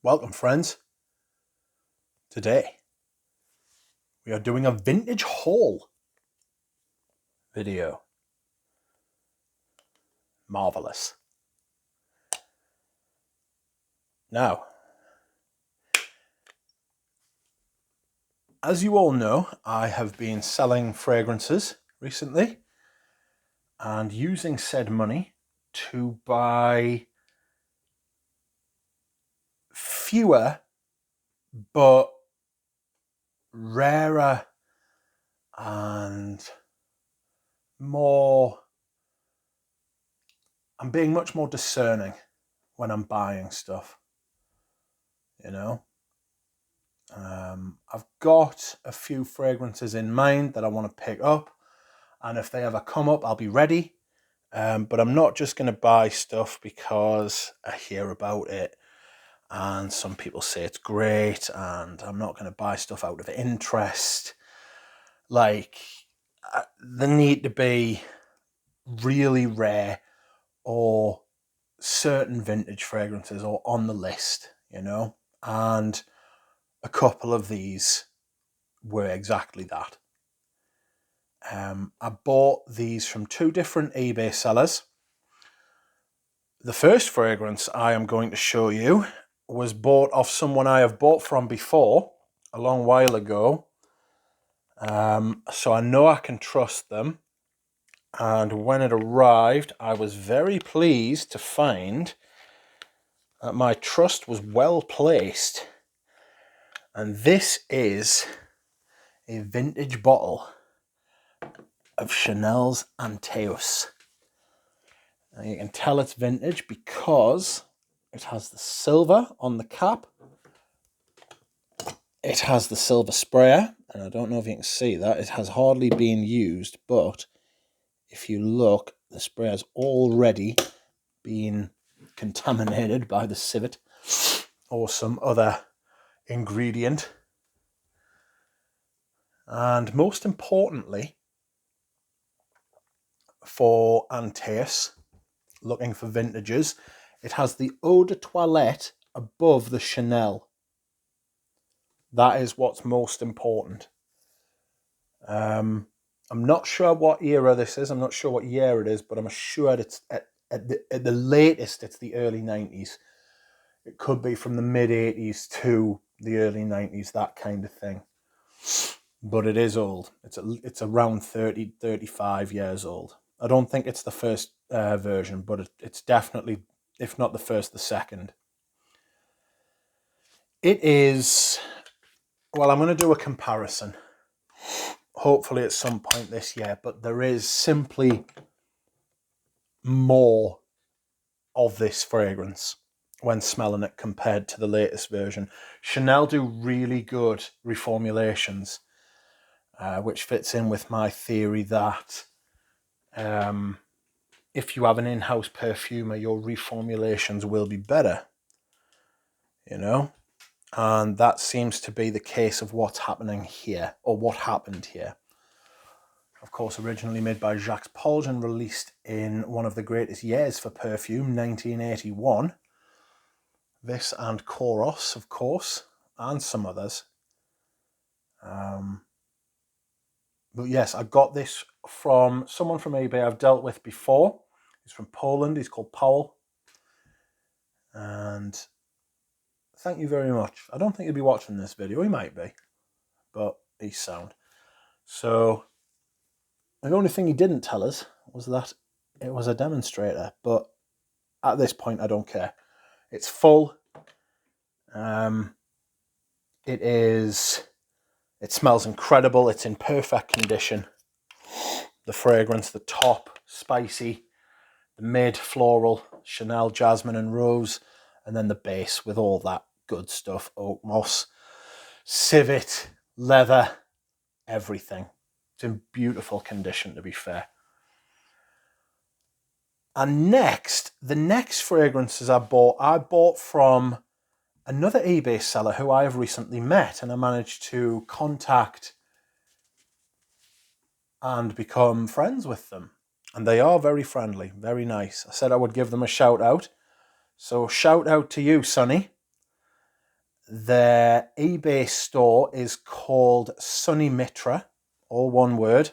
Welcome, friends. Today we are doing a vintage haul video. Marvelous. Now, as you all know, I have been selling fragrances recently and using said money to buy fewer but rarer and more. I'm being much more discerning when I'm buying stuff, you know. I've got a few fragrances in mind that I want to pick up, and if they ever come up, I'll be ready. But I'm not just going to buy stuff because I hear about it and some people say it's great, and I'm not going to buy stuff out of interest. Like, they need to be really rare or certain vintage fragrances or on the list, you know, and a couple of these were exactly that. I bought these from two different eBay sellers. The first fragrance I am going to show you was bought off someone I have bought from before a long while ago. So I know I can trust them. And when it arrived, I was very pleased to find that my trust was well placed. And this is a vintage bottle of Chanel's Antaeus. Now you can tell it's vintage because it has the silver on the cap. It has the silver sprayer, and I don't know if you can see that. It has hardly been used, but if you look, the sprayer's already been contaminated by the civet or some other ingredient. And most importantly, for Antaeus, looking for vintages, it has the eau de toilette above the Chanel. That is what's most important. I'm not sure what era this is. I'm not sure what year it is, but I'm assured it's at the latest, it's the early 90s. It could be from the mid 80s to the early 90s, that kind of thing. But it is old. It's around 30, 35 years old. I don't think it's the first version, but it's definitely, if not the first, the second. It is, well, I'm going to do a comparison, hopefully at some point this year, but there is simply more of this fragrance when smelling it compared to the latest version. Chanel do really good reformulations, which fits in with my theory that if you have an in-house perfumer, your reformulations will be better, you know? And that seems to be the case of what's happening here, or what happened here. Of course, originally made by Jacques Polge and released in one of the greatest years for perfume, 1981. This and Koros, of course, and some others. But yes, I got this from someone from eBay I've dealt with before. He's from Poland. He's called Powell. And thank you very much. I don't think he'll be watching this video. He might be, but he's sound. So the only thing he didn't tell us was that it was a demonstrator. But at this point, I don't care. It's full. It smells incredible. It's in perfect condition. The fragrance, the top, spicy, the mid, floral, Chanel, jasmine and rose, and then the base with all that good stuff, oak moss, civet, leather, everything. It's in beautiful condition, to be fair. And the next fragrances I bought from another eBay seller who I have recently met, and I managed to contact and become friends with them. And they are very friendly, very nice. I said I would give them a shout out. So shout out to you, Sonny. Their eBay store is called Sunny Mitra, all one word,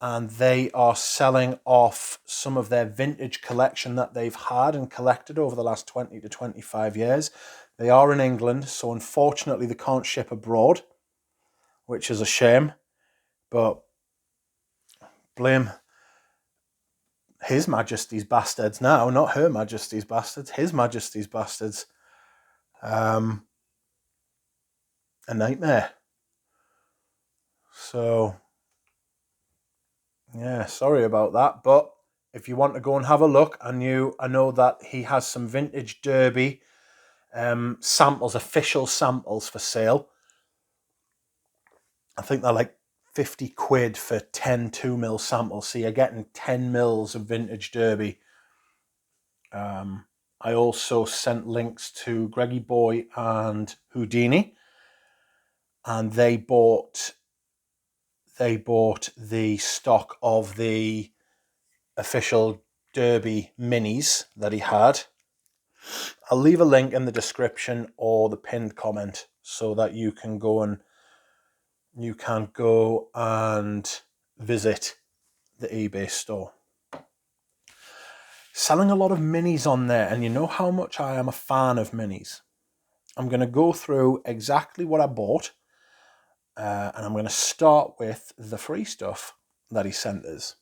and they are selling off some of their vintage collection that they've had and collected over the last 20 to 25 years. They are in England, so unfortunately they can't ship abroad, which is a shame, but blame His Majesty's bastards now, not Her Majesty's bastards, His Majesty's bastards. A nightmare. So, yeah, sorry about that, but if you want to go and have a look, I know that he has some vintage Derby samples, official samples for sale. I think they're like 50 quid for 10 2mm samples, so you're getting 10 mils of vintage Derby. I also sent links to Greggy Boy and Houdini, and they bought the stock of the official Derby minis that he had. I'll leave a link in the description or the pinned comment so that you can go and visit the eBay store. Selling a lot of minis on there, and you know how much I am a fan of minis. I'm going to go through exactly what I bought, and I'm going to start with the free stuff that he sent us.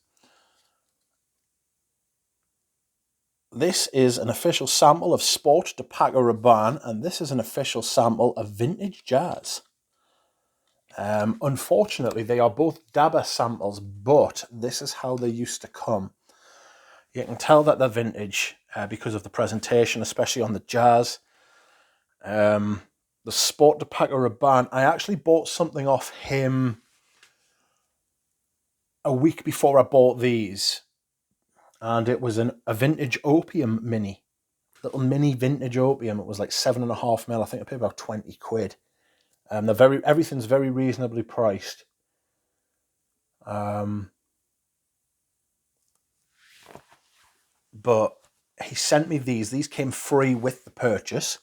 This is an official sample of Sport de Paco Rabanne, and this is an official sample of Vintage Jazz. Unfortunately, they are both dabber samples, but this is how they used to come. You can tell that they're vintage because of the presentation, especially on the Jazz. The Sport de Paco Rabanne, I actually bought something off him a week before I bought these, and it was a vintage opium mini, little mini vintage opium. It was like 7.5mm. I think I paid about 20 quid. Everything's very reasonably priced. But he sent me these. These came free with the purchase.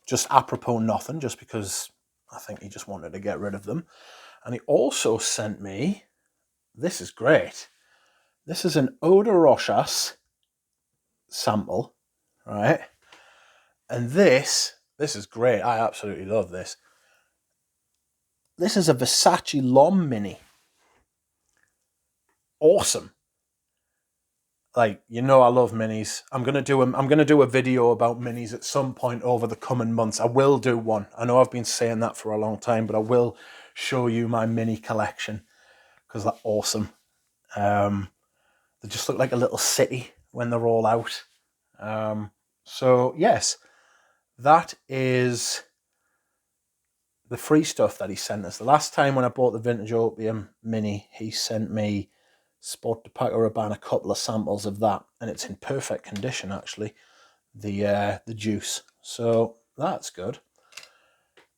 Just apropos nothing, just because I think he just wanted to get rid of them. And he also sent me, this is great. This is an Eau de Rochas sample, right? And this is great. I absolutely love this. This is a Versace L'Homme mini. Awesome. Like, you know, I love minis. I'm gonna do a video about minis at some point over the coming months. I will do one. I know I've been saying that for a long time, but I will show you my mini collection because they're awesome. They just look like a little city when they're all out. So yes, that is the free stuff that he sent us. The last time when I bought the Vintage Opium Mini, he sent me Sport de Paco Rabanne, a couple of samples of that, and it's in perfect condition actually, the juice. So that's good.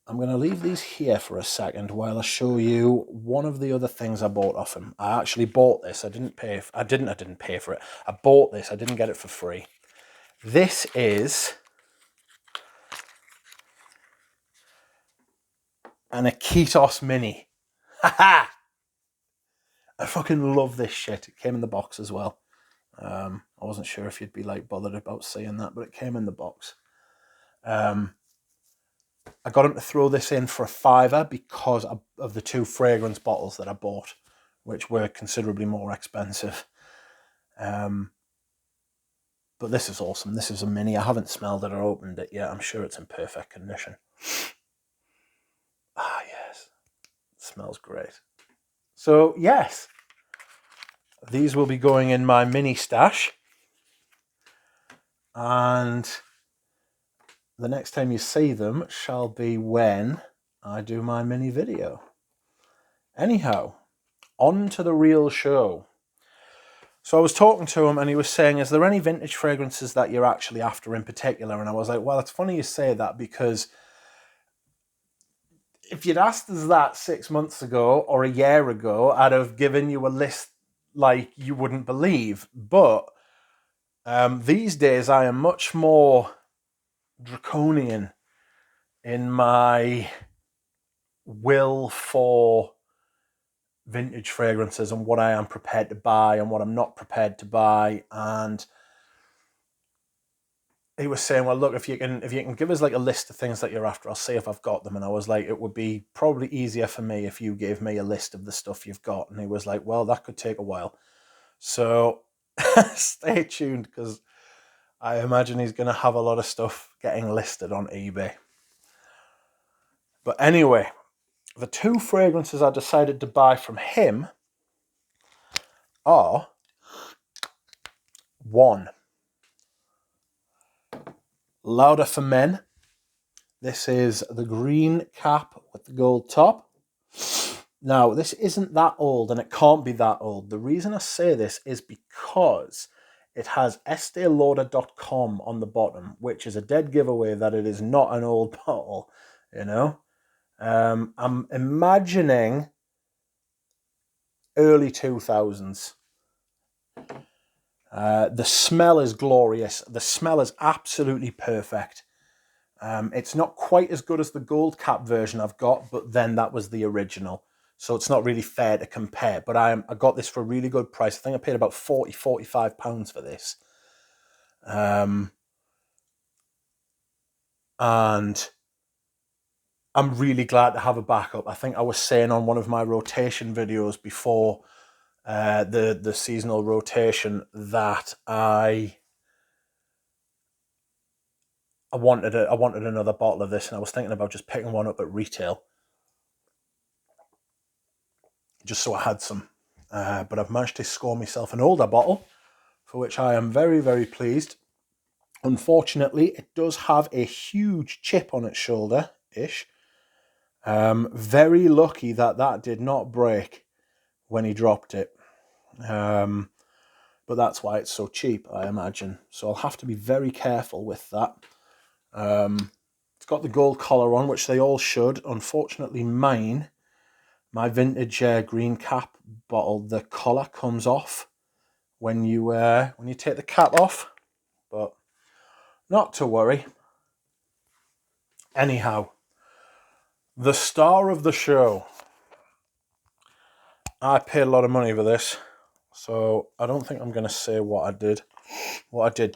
I'm going to leave these here for a second while I show you one of the other things I bought off him. I actually bought this. I didn't pay for it. I bought this. I didn't get it for free. This is an Antaeus mini. Haha! I fucking love this shit. It came in the box as well. I wasn't sure if you'd be like bothered about seeing that, but it came in the box. I got him to throw this in for £5 because of the 2 fragrance bottles that I bought, which were considerably more expensive. But this is awesome. This is a mini. I haven't smelled it or opened it yet. I'm sure it's in perfect condition. Ah, yes. It smells great. So, yes. These will be going in my mini stash. And the next time you see them shall be when I do my mini video. Anyhow, on to the real show. So I was talking to him and he was saying, is there any vintage fragrances that you're actually after in particular? And I was like, well, it's funny you say that because if you'd asked us that 6 months ago or a year ago, I'd have given you a list like you wouldn't believe. But these days I am much more draconian in my will for vintage fragrances and what I am prepared to buy and what I'm not prepared to buy. And he was saying, well, look, if you can give us like a list of things that you're after, I'll see if I've got them. And I was like, it would be probably easier for me if you gave me a list of the stuff you've got. And he was like, well, that could take a while. So stay tuned, because I imagine he's going to have a lot of stuff getting listed on eBay. But anyway, the two fragrances I decided to buy from him are, one, Lauder for Men. This is the green cap with the gold top. Now, this isn't that old, and it can't be that old. The reason I say this is because it has esteelauder.com on the bottom, which is a dead giveaway that it is not an old bottle, you know. I'm imagining early 2000s. The smell is glorious. The smell is absolutely perfect. It's not quite as good as the gold cap version I've got, but then that was the original. So it's not really fair to compare. But I got this for a really good price. I think I paid about £45 for this. And I'm really glad to have a backup. I think I was saying on one of my rotation videos before the seasonal rotation that I wanted another bottle of this, and I was thinking about just picking one up at retail, just so I had some. But I've managed to score myself an older bottle, for which I am very, very pleased. Unfortunately, it does have a huge chip on its shoulder-ish. Very lucky that did not break when he dropped it. But that's why it's so cheap, I imagine. So I'll have to be very careful with that. It's got the gold collar on, which they all should. Unfortunately, my vintage green cap bottle, the collar comes off when you take the cap off. But not to worry. Anyhow, the star of the show. I paid a lot of money for this, so I don't think I'm going to say what I did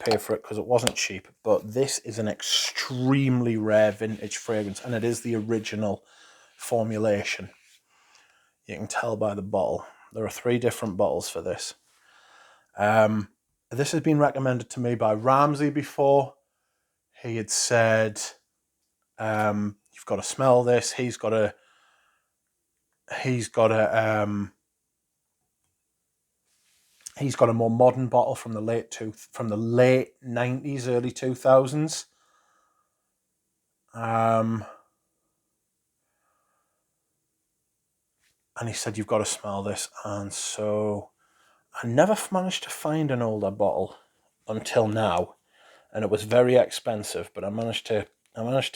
pay for it, because it wasn't cheap. But this is an extremely rare vintage fragrance, and it is the original formulation. You can tell by the bottle. There are 3 different bottles for this. This has been recommended to me by Ramsey before. He had said, you've got to smell this. He's got a more modern bottle from the late 90s, early 2000s. And he said, you've got to smell this. And so I never managed to find an older bottle until now, and it was very expensive, but I managed to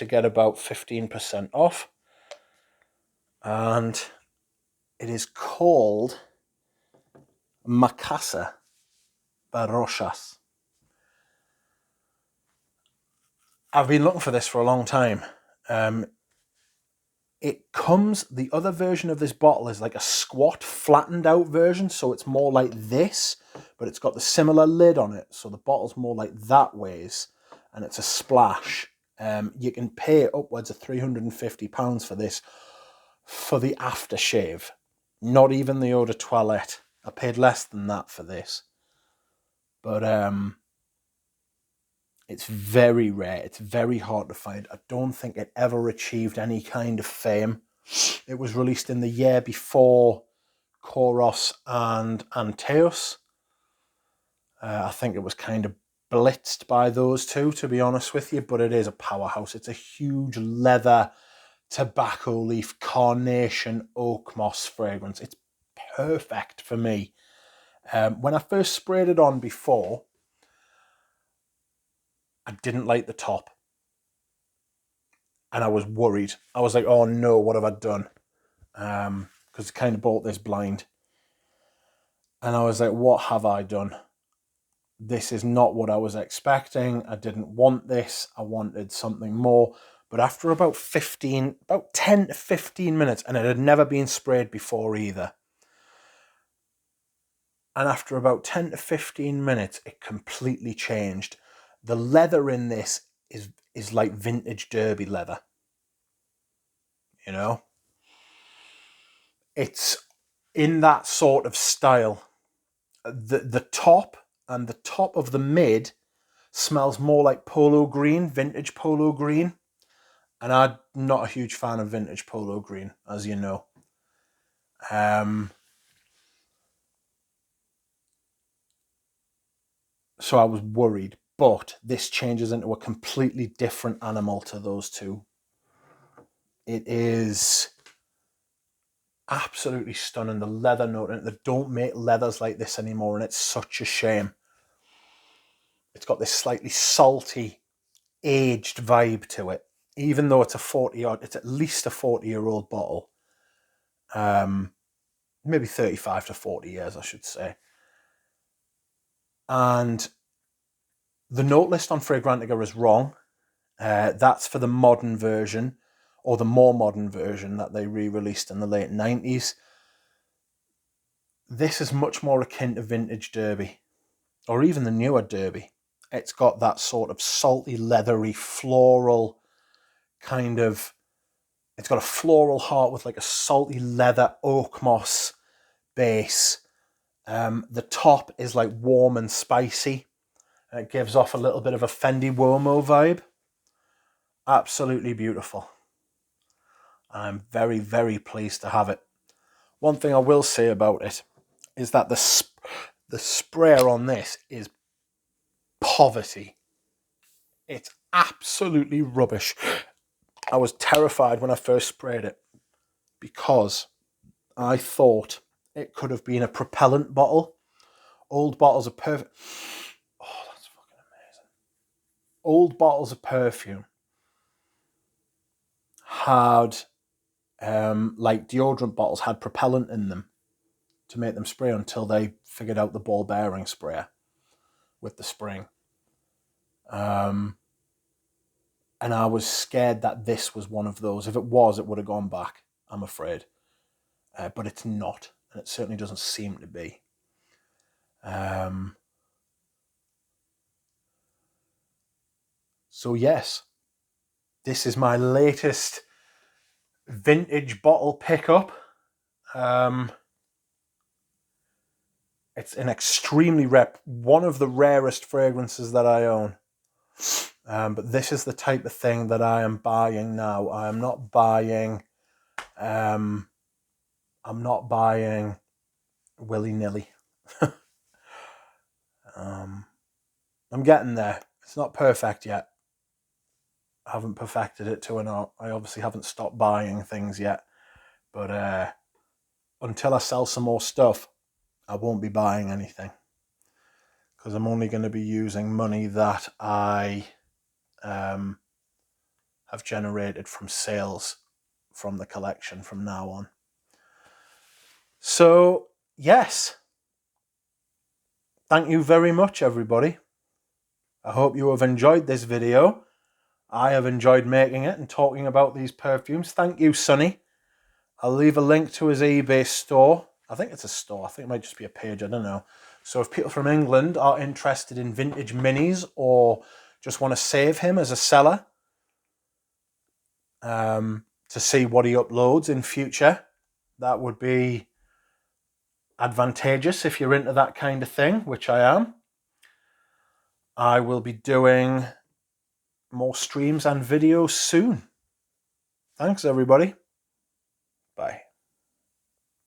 get about 15% off. And it is called Macasa by Rochas. I've been looking for this for a long time. The other version of this bottle is like a squat, flattened out version, so it's more like this, but it's got the similar lid on it, so the bottle's more like that ways, and it's a splash. You can pay upwards of £350 for this, for the aftershave. Not even the eau de toilette. I paid less than that for this. But it's very rare. It's very hard to find. I don't think it ever achieved any kind of fame. It was released in the year before Koros and Antaeus. I think it was kind of blitzed by those two, to be honest with you, but it is a powerhouse. It's a huge leather, tobacco leaf, carnation, oak moss fragrance. It's perfect for me. When I first sprayed it on before, I didn't like the top. And I was worried. I was like, oh no, what have I done? Because I kind of bought this blind. And I was like, what have I done? This is not what I was expecting. I didn't want this. I wanted something more. But after about 10 to 15 minutes, and it had never been sprayed before either. And after about 10 to 15 minutes, it completely changed. The leather in this is like vintage derby leather. You know? It's in that sort of style. The top and the top of the mid smells more like polo green, vintage polo green. And I'm not a huge fan of vintage polo green, as you know. So I was worried, but this changes into a completely different animal to those two. It is absolutely stunning. The leather note, and they don't make leathers like this anymore, and it's such a shame. It's got this slightly salty, aged vibe to it, even though it's it's at least a 40-year-old bottle. Maybe 35 to 40 years, I should say. And the note list on Fragrantica is wrong. That's for the modern version, or the more modern version that they re-released in the late 90s. This is much more akin to vintage derby, or even the newer derby. It's got that sort of salty, leathery, floral kind of... It's got a floral heart with like a salty leather oak moss base. The top is like warm and spicy. And it gives off a little bit of a Fendi Uomo vibe. Absolutely beautiful. I'm very, very pleased to have it. One thing I will say about it is that the sprayer on this is poverty. It's absolutely rubbish. I was terrified when I first sprayed it because I thought it could have been a propellant bottle. Old bottles of perfume. Oh, that's fucking amazing. Old bottles of perfume had, like deodorant bottles, had propellant in them to make them spray until they figured out the ball bearing sprayer with the spring. And I was scared that this was one of those. If it was, it would have gone back, I'm afraid. But it's not, and it certainly doesn't seem to be. So yes, this is my latest vintage bottle pickup. It's an extremely one of the rarest fragrances that I own. But this is the type of thing that I am buying now. I am not buying willy-nilly. I'm getting there. It's not perfect yet. I haven't perfected it to an art. I obviously haven't stopped buying things yet. But until I sell some more stuff, I won't be buying anything. Because I'm only going to be using money that I have generated from sales from the collection from now on. So, yes. Thank you very much, everybody. I hope you have enjoyed this video. I have enjoyed making it and talking about these perfumes. Thank you, Sonny. I'll leave a link to his eBay store. I think it's a store. I think it might just be a page. I don't know. So if people from England are interested in vintage minis or just want to save him as a seller to see what he uploads in future, that would be advantageous if you're into that kind of thing, which I am. I will be doing more streams and videos soon. Thanks, everybody.